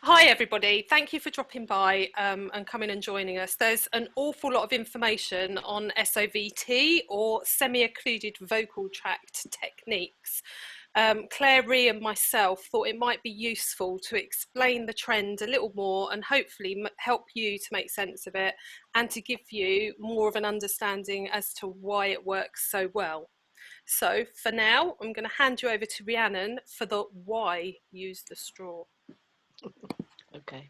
Hi everybody, thank you for dropping by and coming and joining us. There's an awful lot of information on SOVT or semi-occluded vocal tract techniques. Claire, Ree and myself thought it might be useful to explain the trend a little more and hopefully help you to make sense of it and to give you more of an understanding as to why it works so well. So for now, I'm going to hand you over to Rhiannon for the why use the straw. Okay.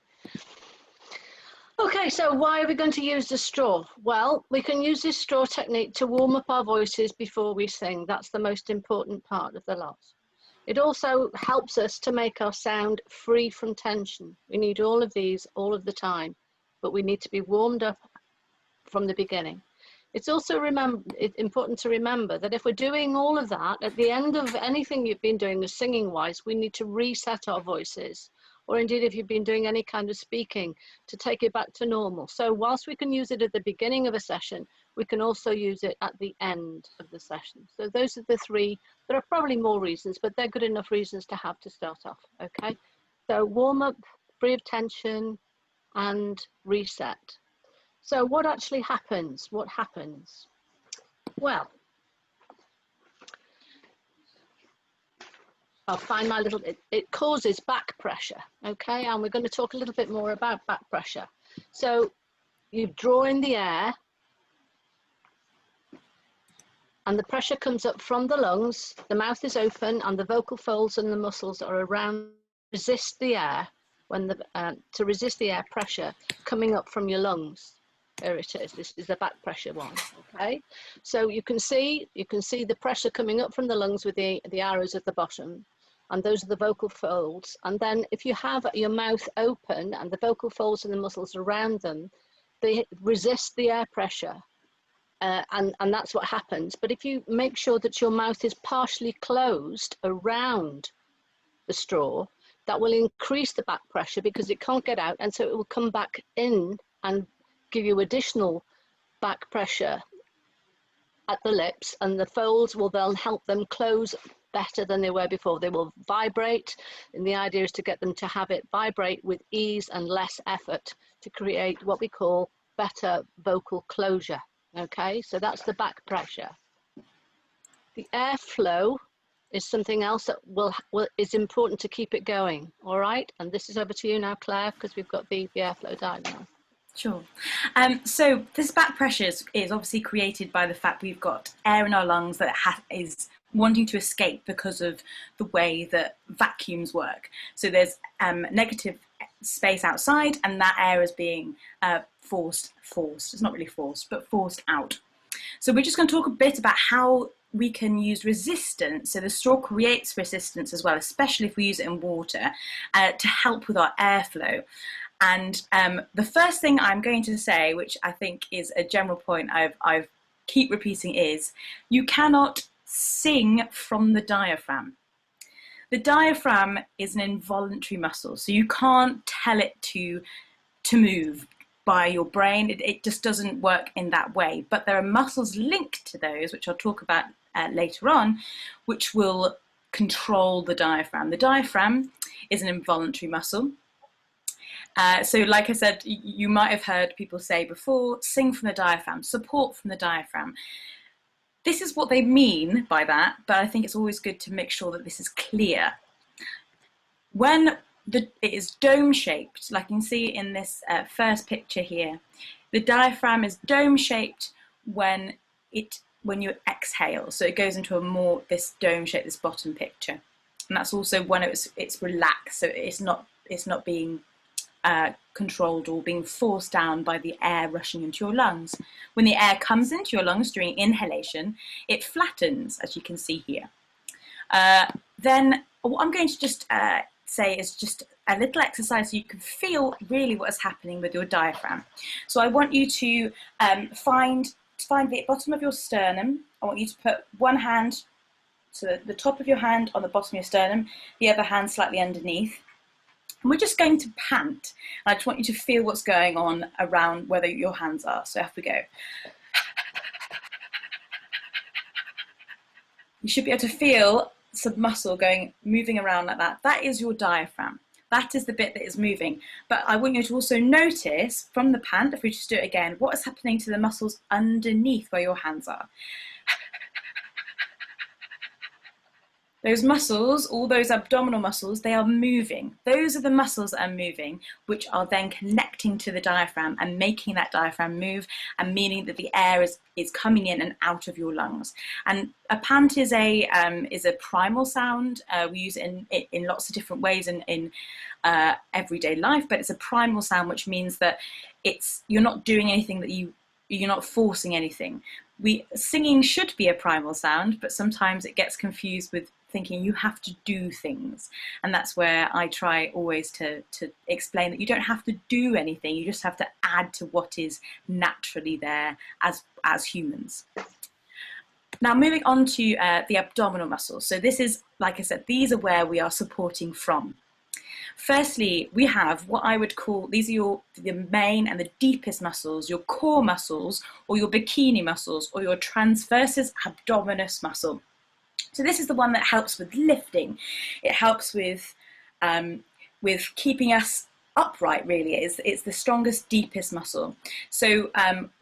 Okay, so why are we going to use the straw? Well, we can use this straw technique to warm up our voices before we sing. That's the most important part of the lot. It also helps us to make our sound free from tension. We need all of these all of the time, but we need to be warmed up from the beginning. It's also important to remember that if we're doing all of that, at the end of anything you've been doing singing-wise, we need to reset our voices. Or indeed, if you've been doing any kind of speaking, to take it back to normal. So whilst we can use it at the beginning of a session, we can also use it at the end of the session. So those are the three. There are probably more reasons, but they're good enough reasons to have to start off, okay? So warm up, free of tension, and reset. So what actually happens? What happens? Well, I'll find my little, it causes back pressure, okay? And we're going to talk a little bit more about back pressure. So you draw in the air and the pressure comes up from the lungs, the mouth is open and the vocal folds and the muscles are around, resist the air, to resist the air pressure coming up from your lungs. There it is, this is the back pressure one, okay? So you can see the pressure coming up from the lungs with the arrows at the bottom. And those are the vocal folds. And then if you have your mouth open and the vocal folds and the muscles around them, they resist the air pressure. And that's what happens. But if you make sure that your mouth is partially closed around the straw, that will increase the back pressure because it can't get out. And so it will come back in and give you additional back pressure at the lips, and the folds will then help them close better than they were before. They will vibrate, and the idea is to get them to have it vibrate with ease and less effort to create what we call better vocal closure. Okay, so that's the back pressure. The airflow is something else that is important to keep it going. All right, and this is over to you now, Claire, because we've got the airflow diagram. Sure. So this back pressure is obviously created by the fact we've got air in our lungs that is wanting to escape because of the way that vacuums work. So there's negative space outside and that air is being forced, it's not really forced, but forced out. So we're just going to talk a bit about how we can use resistance. So the straw creates resistance as well, especially if we use it in water, to help with our airflow. And the first thing I'm going to say, which I think is a general point I've keep repeating, is you cannot sing from the diaphragm. The diaphragm is an involuntary muscle, so you can't tell it to move by your brain. It just doesn't work in that way. But there are muscles linked to those, which I'll talk about later on, which will control the diaphragm. The diaphragm is an involuntary muscle. So like I said, you might have heard people say before, sing from the diaphragm, support from the diaphragm. This is what they mean by that, but I think it's always good to make sure that this is clear. When it is dome-shaped, like you can see in this first picture here, the diaphragm is dome-shaped when you exhale. So it goes into this dome shape, this bottom picture. And that's also when it's relaxed, so it's not being controlled or being forced down by the air rushing into your lungs. When the air comes into your lungs during inhalation, it flattens, as you can see here. Then what I'm going to just say is just a little exercise so you can feel really what is happening with your diaphragm. So I want you to find the bottom of your sternum. I want you to put one hand, so the top of your hand on the bottom of your sternum, the other hand slightly underneath. And we're just going to pant. And I just want you to feel what's going on around whether your hands are. So off we go. You should be able to feel some muscle moving around like that. That is your diaphragm. That is the bit that is moving. But I want you to also notice from the pant, if we just do it again, what is happening to the muscles underneath where your hands are. Those muscles, all those abdominal muscles, they are moving. Those are the muscles that are moving, which are then connecting to the diaphragm and making that diaphragm move, and meaning that the air is coming in and out of your lungs. And a pant is a primal sound. We use it in lots of different ways in everyday life, but it's a primal sound, which means that you're not doing anything that you're not forcing anything. Singing should be a primal sound, but sometimes it gets confused with thinking you have to do things, and that's where I try always to explain that you don't have to do anything, you just have to add to what is naturally there as humans. Now moving on to the abdominal muscles. So this is, like I said, these are where we are supporting from. Firstly, we have what I would call, these are the main and the deepest muscles, your core muscles, or your bikini muscles, or your transversus abdominis muscle. So this is the one that helps with lifting. It helps with keeping us upright, really. It's the strongest, deepest muscle. So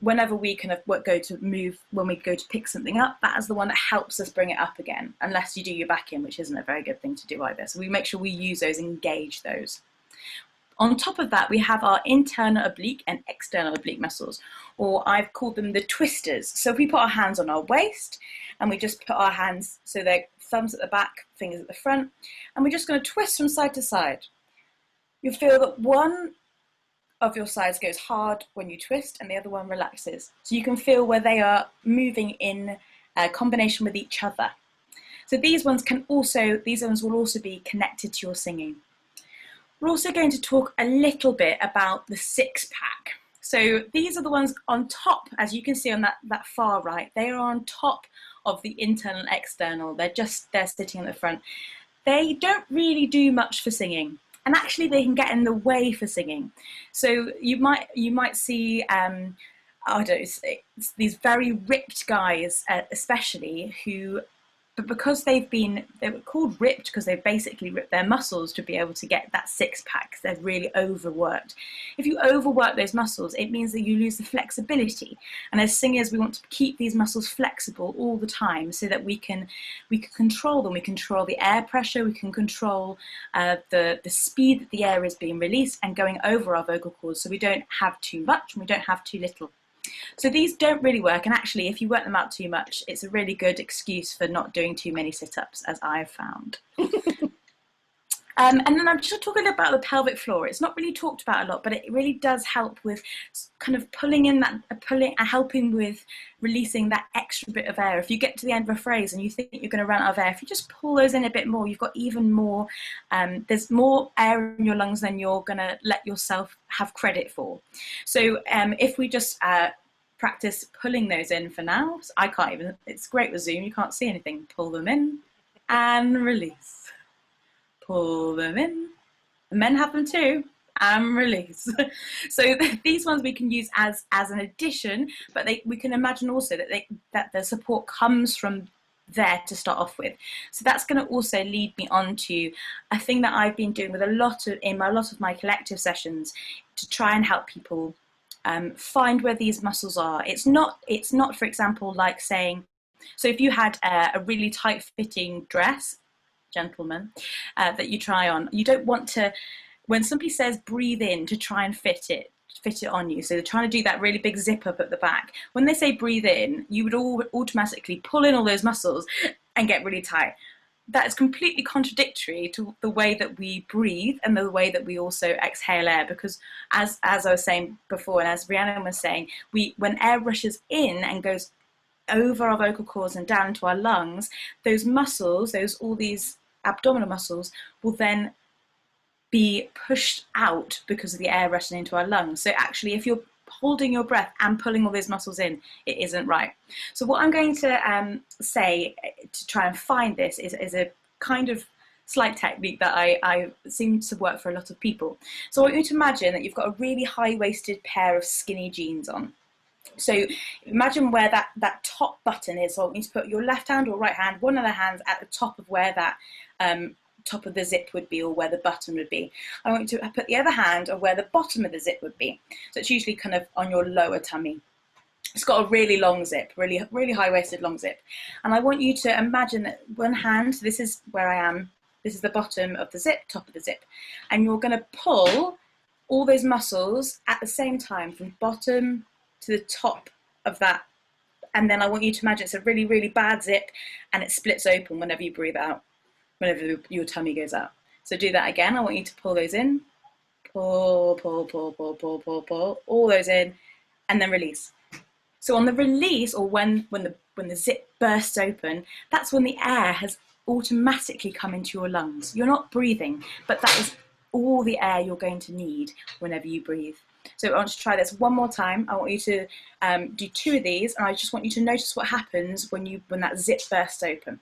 whenever we kind of go to move, when we go to pick something up, that is the one that helps us bring it up again, unless you do your back in, which isn't a very good thing to do either. So we make sure we use those, engage those. On top of that, we have our internal oblique and external oblique muscles, or I've called them the twisters. So if we put our hands on our waist, and we just put our hands, so they're thumbs at the back, fingers at the front, and we're just going to twist from side to side. You'll feel that one of your sides goes hard when you twist and the other one relaxes. So you can feel where they are moving in combination with each other. So these ones will also be connected to your singing. We're also going to talk a little bit about the six pack. So these are the ones on top, as you can see on that far right, they are on top of the internal and external. They're sitting in the front. They don't really do much for singing, and actually they can get in the way for singing. So you might see I don't know, it's these very ripped guys, especially, but because they were called ripped because they've basically ripped their muscles to be able to get that six pack. They're really overworked. If you overwork those muscles, it means that you lose the flexibility. And as singers, we want to keep these muscles flexible all the time so that we can control them. We control the air pressure. We can control the speed that the air is being released and going over our vocal cords, so we don't have too much and we don't have too little. So these don't really work, and actually if you work them out too much, it's a really good excuse for not doing too many sit-ups, as I've found. And then I'm just talking about the pelvic floor. It's not really talked about a lot, but it really does help with kind of helping with releasing that extra bit of air. If you get to the end of a phrase and you think you're going to run out of air, if you just pull those in a bit more, you've got even more, there's more air in your lungs than you're going to let yourself have credit for. So if we just practice pulling those in for now. So I can't even, it's great with Zoom, you can't see anything. Pull them in and release. Pull them in. The men have them too. And release. So these ones we can use as an addition, but we can imagine also that the support comes from there to start off with. So that's going to also lead me on to a thing that I've been doing with a lot of my collective sessions to try and help people find where these muscles are. It's not, for example, like saying, so if you had a really tight fitting dress, gentlemen, that you try on, you don't want to, when somebody says breathe in, to try and fit it on you. So they're trying to do that really big zip up at the back. When they say breathe in, you would automatically pull in all those muscles and get really tight. That is completely contradictory to the way that we breathe and the way that we also exhale air, because as I was saying before, and as Rhiannon was saying, when air rushes in and goes over our vocal cords and down into our lungs, those muscles, all these abdominal muscles, will then be pushed out because of the air rushing into our lungs. So actually, if you're holding your breath and pulling all those muscles in, it isn't right. So what I'm going to say to try and find this is a kind of slight technique that I seem to work for a lot of people. So I want you to imagine that you've got a really high-waisted pair of skinny jeans on. So imagine where that top button is. So I want you to put your left hand or right hand, one of the hands at the top of where that top of the zip would be or where the button would be. I want you to put the other hand on where the bottom of the zip would be. So it's usually kind of on your lower tummy. It's got a really long zip, really high-waisted long zip. And I want you to imagine that one hand, so this is where I am, this is the bottom of the zip, top of the zip. And you're going to pull all those muscles at the same time from bottom to the top of that. And then I want you to imagine it's a really, really bad zip and it splits open whenever you breathe out, whenever your tummy goes out. So do that again. I want you to pull those in, pull, pull, pull, pull, pull, pull, pull, all those in, and then release. So on the release, or when the zip bursts open, that's when the air has automatically come into your lungs. You're not breathing, but that is all the air you're going to need whenever you breathe. So I want you to try this one more time. I want you to do 2 of these, and I just want you to notice what happens when that zip bursts open.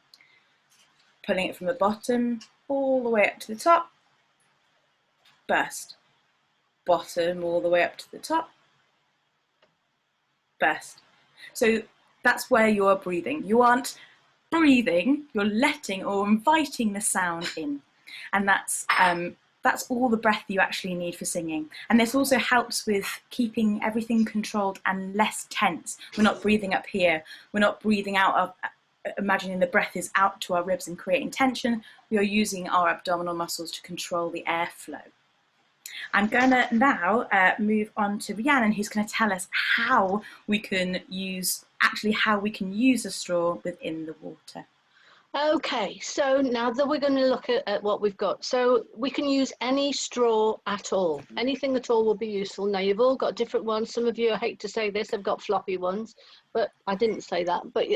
Pulling it from the bottom all the way up to the top, burst. Bottom all the way up to the top, burst. So that's where you're breathing. You aren't breathing, you're letting or inviting the sound in. And that's all the breath you actually need for singing. And this also helps with keeping everything controlled and less tense. We're not breathing up here. We're not breathing out of, imagining the breath is out to our ribs and creating tension. We are using our abdominal muscles to control the airflow. I'm going to now move on to Rhiannon, who's going to tell us how we can use a straw within the water. Okay, so now that we're going to look at what we've got, so we can use any straw at all. Anything at all will be useful. Now, you've all got different ones. Some of you, I hate to say this, have got floppy ones, but I didn't say that. But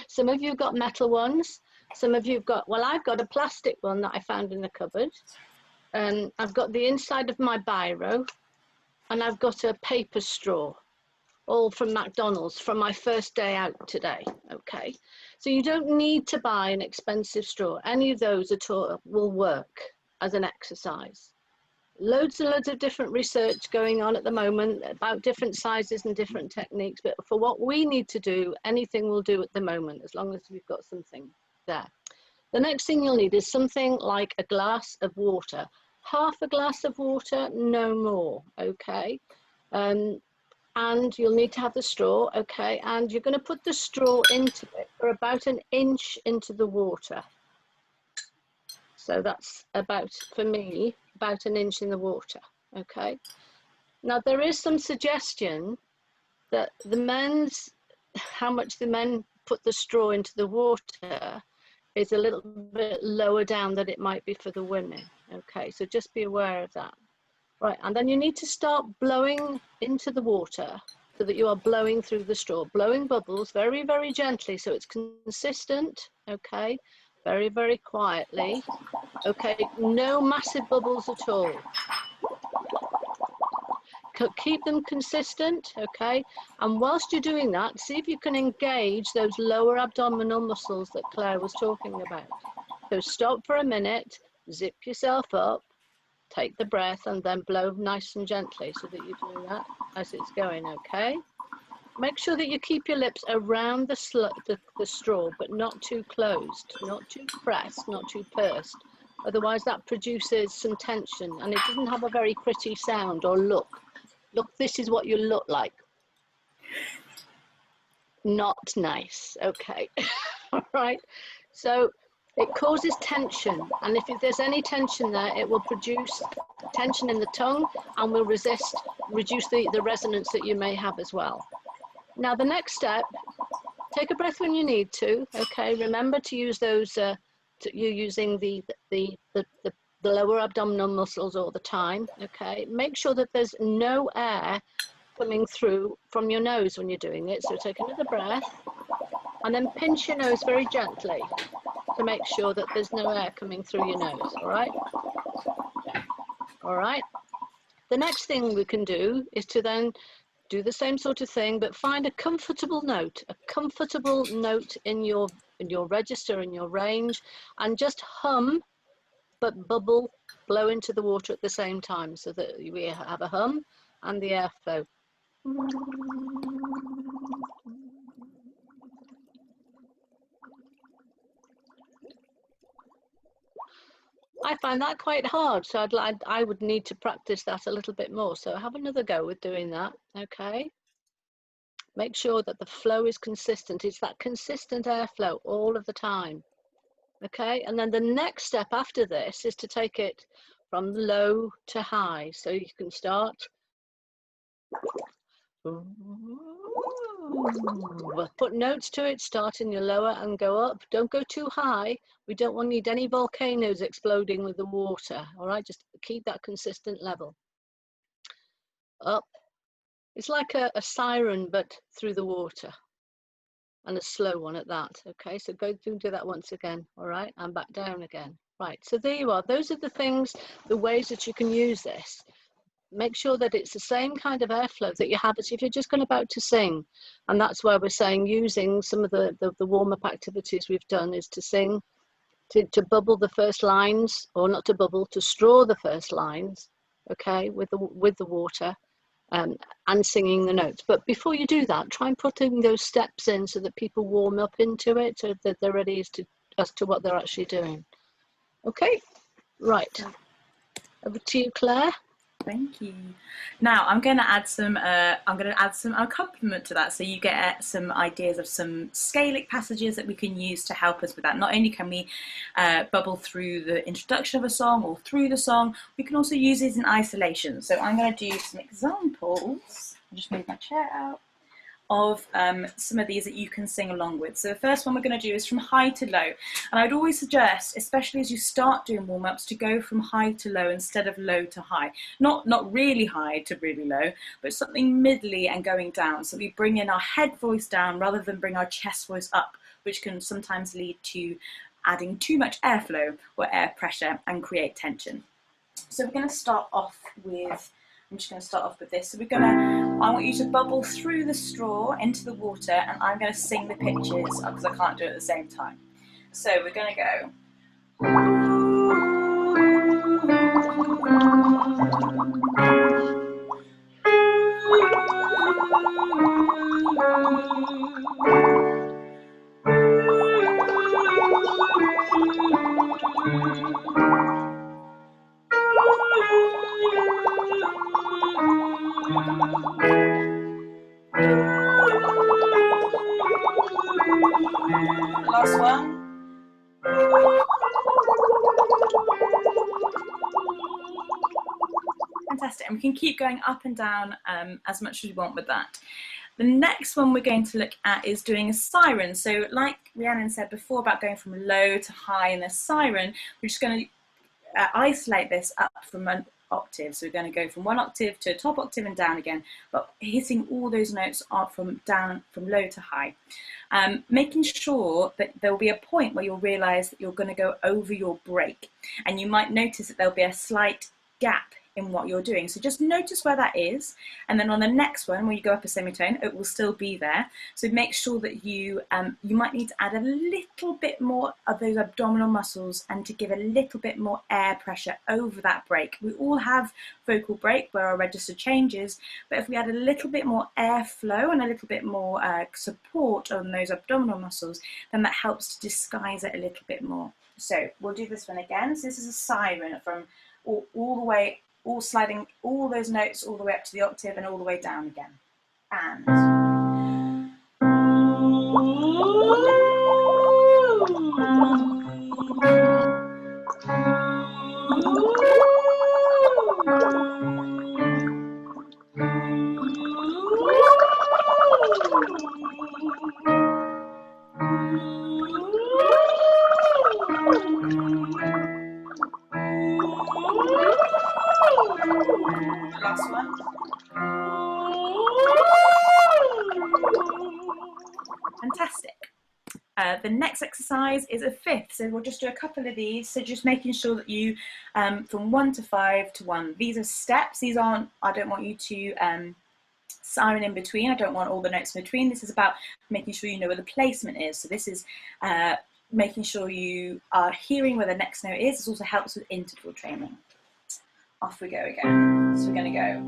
some of you have got metal ones. Some of you have got, well, I've got a plastic one that I found in the cupboard. I've got the inside of my biro, and I've got a paper straw, all from McDonald's from my first day out today. Okay, so you don't need to buy an expensive straw. Any of those at all will work as an exercise. Loads and loads of different research going on at the moment about different sizes and different techniques, but for what we need to do, anything will do at the moment, as long as we've got something there. The next thing you'll need is something like a glass of water. Half a glass of water, no more, okay? And you'll need to have the straw, okay? And you're going to put the straw into it for about 1 inch into the water. So that's about, for me, about 1 inch in the water, okay? Now, there is some suggestion that how much the men put the straw into the water is a little bit lower down than it might be for the women. Okay, so just be aware of that. Right, and then you need to start blowing into the water so that you are blowing through the straw, blowing bubbles very, very gently so it's consistent, okay? Very, very quietly, okay? No massive bubbles at all. Keep them consistent, okay? And whilst you're doing that, see if you can engage those lower abdominal muscles that Claire was talking about. So stop for a minute, zip yourself up, take the breath, and then blow nice and gently so that you're doing that as it's going, okay? Make sure that you keep your lips around the straw, but not too closed, not too pressed, not too pursed. Otherwise that produces some tension and it doesn't have a very pretty sound or look. Look, this is what you look like. Not nice, okay. All right, so it causes tension, and if there's any tension there, it will produce tension in the tongue and will reduce the resonance that you may have as well. Now, the next step, take a breath when you need to, okay? Remember to use those, you're using the lower abdominal muscles all the time, okay? Make sure that there's no air coming through from your nose when you're doing it. So take another breath and then pinch your nose very gently to make sure that there's no air coming through your nose, all right? All right. The next thing we can do is to then do the same sort of thing, but find a comfortable note in your register, in your range, and just hum, but bubble, blow into the water at the same time so that we have a hum and the airflow. I find that quite hard, so I would need to practice that a little bit more. So have another go with doing that, okay? Make sure that the flow is consistent. It's that consistent airflow all of the time, okay? And then the next step after this is to take it from low to high. So you can start. Put notes to it, start in your lower and go up. Don't go too high. We don't want need any volcanoes exploding with the water, all right? Just keep that consistent level. Up. It's like a siren, but through the water, and a slow one at that, okay? So go through and do that once again, all right? And back down again. Right, so there you are. Those are the things, the ways that you can use this. Make sure that it's the same kind of airflow that you have as if you're just going about to sing. And that's why we're saying using some of the warm-up activities we've done is to sing, to bubble the first lines, or not to bubble, to straw the first lines, okay, with the water. And singing the notes. But before you do that, try and putting those steps in so that people warm up into it, so that they're ready as to what they're actually doing. Okay, right. Over to you, Claire. Thank you. Now I'm going to add some. Accompaniment to that, so you get some ideas of some scalic passages that we can use to help us with that. Not only can we bubble through the introduction of a song or through the song, we can also use it in isolation. So I'm going to do some examples. I'll just move my chair out. Of some of these that you can sing along with. So the first one we're going to do is from high to low, and I'd always suggest, especially as you start doing warm-ups, to go from high to low instead of low to high. Not really high to really low, but something middly and going down, so we bring in our head voice down rather than bring our chest voice up, which can sometimes lead to adding too much airflow or air pressure and create tension. So we're going to start off with, I'm just going to start off with this. So I want you to bubble through the straw into the water, and I'm going to sing the pitches because I can't do it at the same time. So we're going to go. Last one. Fantastic, and we can keep going up and down as much as we want with that. The next one we're going to look at is doing a siren. So like Rhiannon said before about going from low to high in a siren, we're just going to isolate this up from an octave. So we're going to go from one octave to a top octave and down again, but hitting all those notes are from low to high. Making sure that there will be a point where you'll realise that you're going to go over your break, and you might notice that there'll be a slight gap in what you're doing. So just notice where that is, and then on the next one, when you go up a semitone, it will still be there. So make sure that you might need to add a little bit more of those abdominal muscles and to give a little bit more air pressure over that break. We all have vocal break where our register changes, but if we add a little bit more airflow and a little bit more support on those abdominal muscles, then that helps to disguise it a little bit more. So we'll do this one again. So this is a siren from all the way, all sliding all those notes all the way up to the octave and all the way down again. And last one. Fantastic. The next exercise is a fifth, so we'll just do a couple of these. So just making sure that you, from 1 to 5 to 1, these are steps. These aren't, I don't want you to siren in between. I don't want all the notes in between. This is about making sure you know where the placement is. So this is making sure you are hearing where the next note is. This also helps with interval training. Off we go again. So we're going to go.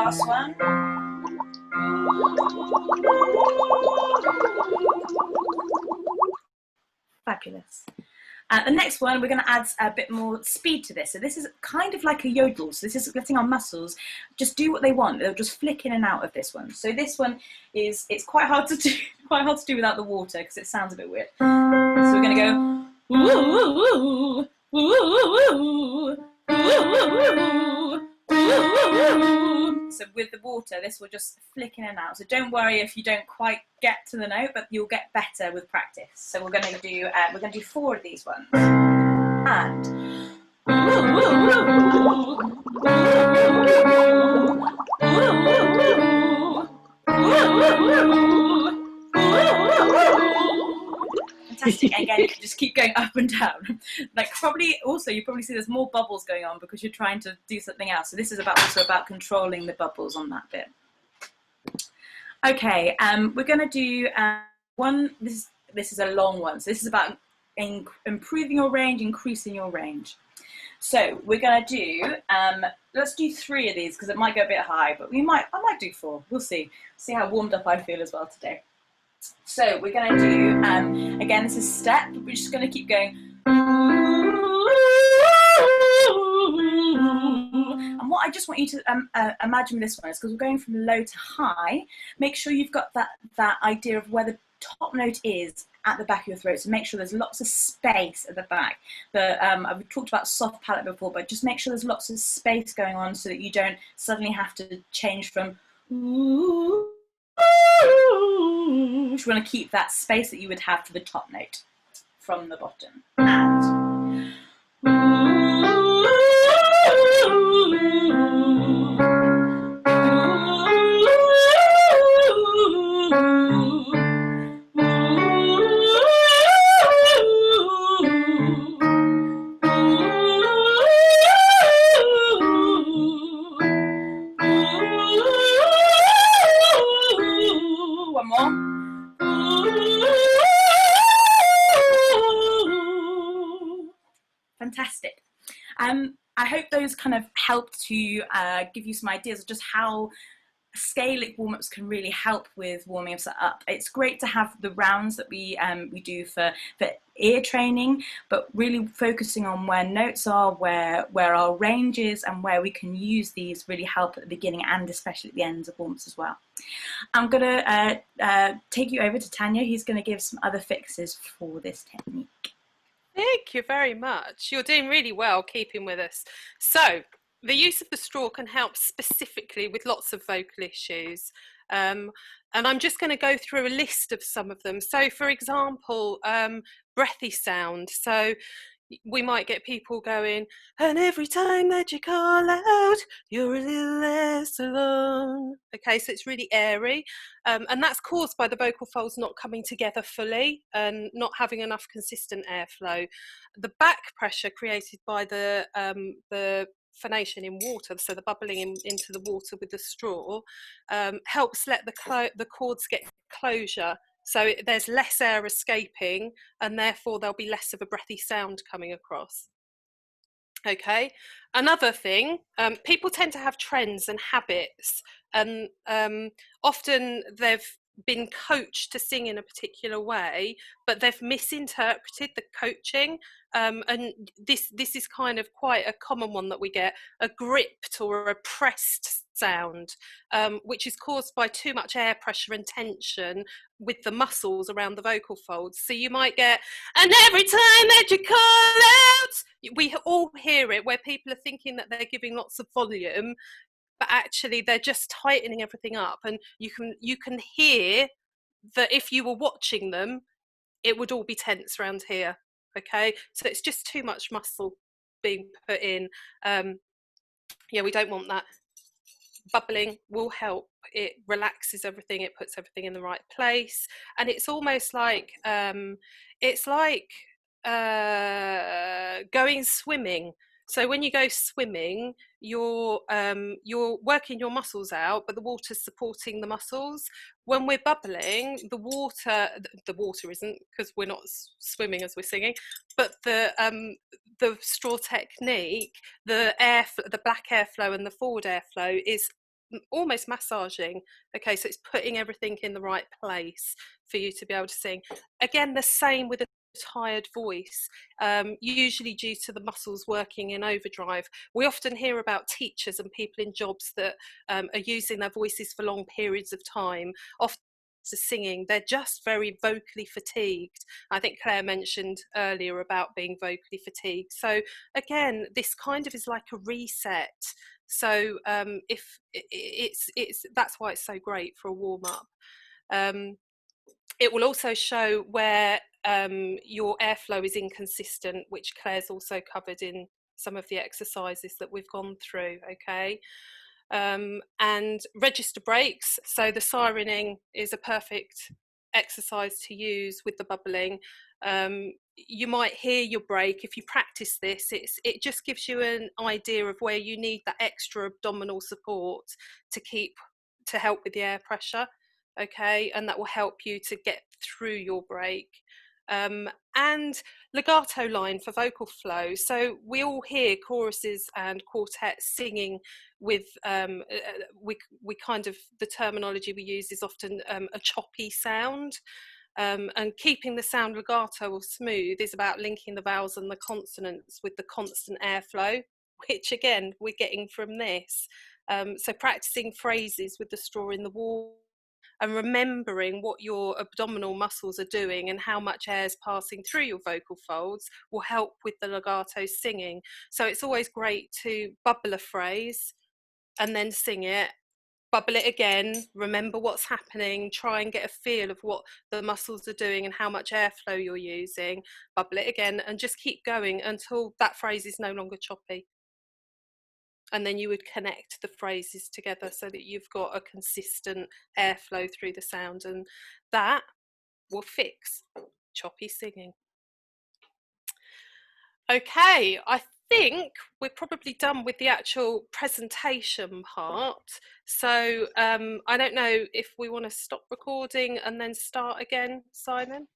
last one. Fabulous. The next one, we're going to add a bit more speed to this. So this is kind of like a yodel. So this is letting our muscles just do what they want. They'll just flick in and out of this one. So this one is, it's quite hard to do, without the water because it sounds a bit weird. So we're going to go, ooh, ooh, ooh, ooh, ooh, ooh, ooh. So with the water, this will just flick in and out. So don't worry if you don't quite get to the note, but you'll get better with practice. So we're going to do 4 of these ones. And fantastic. Again, you can just keep going up and down. Like probably also you probably see there's more bubbles going on because you're trying to do something else. So this is also about controlling the bubbles on that bit. Okay, we're going to do one. This is a long one. So this is about improving your range, increasing your range. So we're going to do. Let's do 3 of these because it might go a bit high, but I might do 4. We'll see. See how warmed up I feel as well today. So we're going to do, again, this is step, but we're just going to keep going. And what I just want you to imagine with this one is because we're going from low to high, make sure you've got that idea of where the top note is at the back of your throat. So make sure there's lots of space at the back. I've talked about soft palate before, but just make sure there's lots of space going on so that you don't suddenly have to change from ooh. You want to keep that space that you would have for the top note from the bottom. And one more. Fantastic. I hope those kind of help to give you some ideas of just how scalic warm-ups can really help with warming us up. It's great to have the rounds that we do for ear training, but really focusing on where notes are, where our range is, and where we can use these really help at the beginning and especially at the ends of warm-ups as well. I'm going to take you over to Tanya, who's going to give some other fixes for this technique. Thank you very much. You're doing really well keeping with us. So the use of the straw can help specifically with lots of vocal issues. And I'm just going to go through a list of some of them. So for example, breathy sound. So we might get people going, and every time that you call out, you're a little less alone. Okay, so it's really airy. And that's caused by the vocal folds not coming together fully and not having enough consistent airflow. The back pressure created by the phonation in water, so the bubbling into the water with the straw, helps let the cords get closure. So there's less air escaping and therefore there'll be less of a breathy sound coming across. Okay, another thing, people tend to have trends and habits, and often they've been coached to sing in a particular way, but they've misinterpreted the coaching, and this is kind of quite a common one that we get, a gripped or a pressed sound, which is caused by too much air pressure and tension with the muscles around the vocal folds. So you might get, and every time that you call out, we all hear it where people are thinking that they're giving lots of volume, but actually they're just tightening everything up, and you can hear that if you were watching them, it would all be tense around here. Okay, so it's just too much muscle being put in. Yeah, we don't want that. Bubbling will help. It relaxes everything, it puts everything in the right place, and it's almost like going swimming. So when you go swimming, you're working your muscles out, but the water's supporting the muscles. When we're bubbling, the water isn't, because we're not swimming as we're singing, but the straw technique, the black airflow and the forward airflow is almost massaging. Okay, so it's putting everything in the right place for you to be able to sing. Again, the same with a tired voice, usually due to the muscles working in overdrive. We often hear about teachers and people in jobs that are using their voices for long periods of time, often to singing. They're just very vocally fatigued. I think Claire mentioned earlier about being vocally fatigued. So again, this kind of is like a reset. So if it's that's why it's so great for a warm up. It will also show where your airflow is inconsistent, which Claire's also covered in some of the exercises that we've gone through. Okay. And register breaks. So the sirening is a perfect exercise to use with the bubbling. You might hear your break. If you practice this, it just gives you an idea of where you need that extra abdominal support to help with the air pressure. Okay, and that will help you to get through your break. And legato line for vocal flow. So we all hear choruses and quartets singing with we kind of, the terminology we use is often a choppy sound, and keeping the sound legato or smooth is about linking the vowels and the consonants with the constant airflow, which again we're getting from this. So practicing phrases with the straw in the wall and remembering what your abdominal muscles are doing and how much air is passing through your vocal folds will help with the legato singing. So it's always great to bubble a phrase and then sing it, bubble it again, remember what's happening, try and get a feel of what the muscles are doing and how much airflow you're using, bubble it again, and just keep going until that phrase is no longer choppy. And then you would connect the phrases together so that you've got a consistent airflow through the sound, and that will fix choppy singing. Okay, I think we're probably done with the actual presentation part. So I don't know if we want to stop recording and then start again, Simon?